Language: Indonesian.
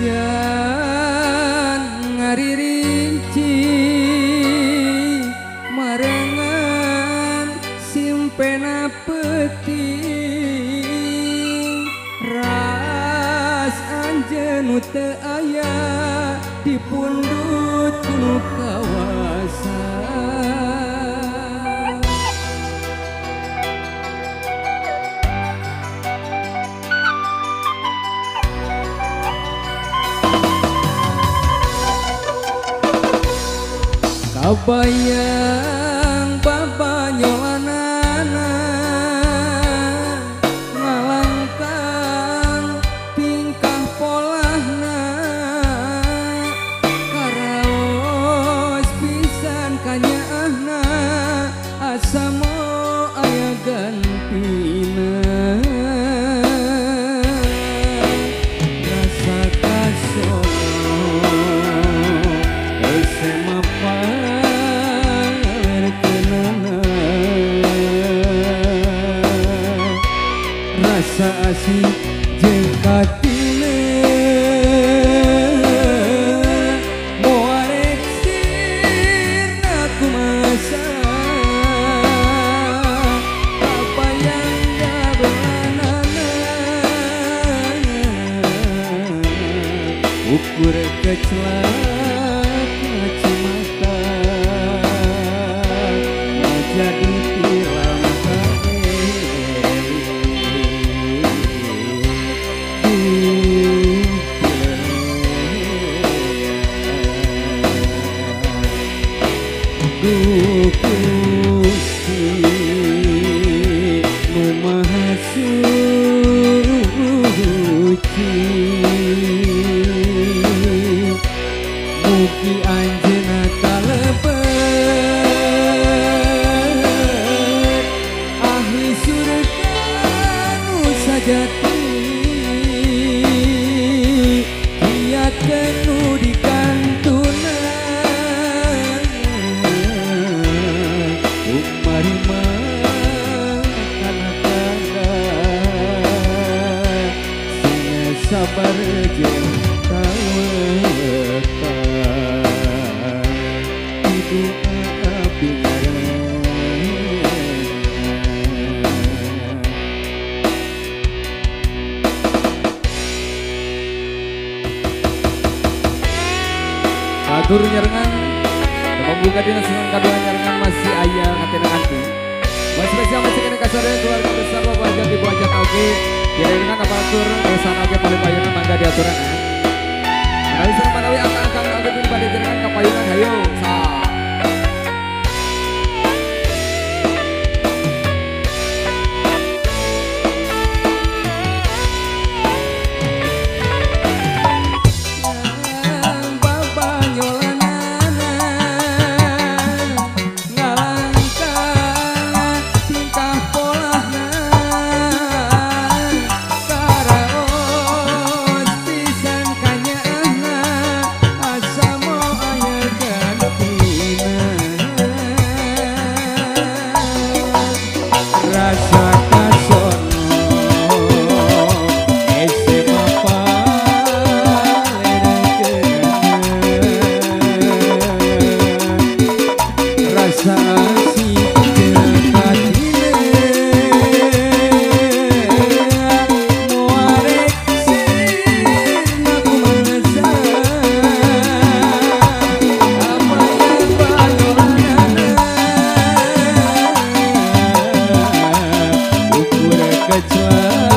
Yan ngaririnci marengan simpena peting ras anjeun teu aya di pundut nu kawasan. Kabayang babanyolanana ngalangkang tingkah polahna karaos pisan kanyaahna asa moal aya gantina rasa kasono rasa asik jeung katina moal rek sirna kumasa kabayang gabelanana ukur keclak ngacimata jadi tilam Gusti nu maha suci mugi anjeunna kalebet ahli surga nu sajati kiatkeun nu dikantuna sabar jeung tawetan hidup abdi atur nyarengan pembuka dinas kadua nyarengan masih aya ngatena anti mas spesial masih kena kasarnya keluarga besar Bapak Ajat Ibu Ajat Oke jadi dengan aparatur pesan oke paling payunan mangga diaturan ya manawi sareng manawi angka-angka oke pilih pada jenengan kapayunan hayo sa rasa kasono ese bapa rasa asik jeung katina moal rek sirna kumasa kabayang bayolanana ukur keclak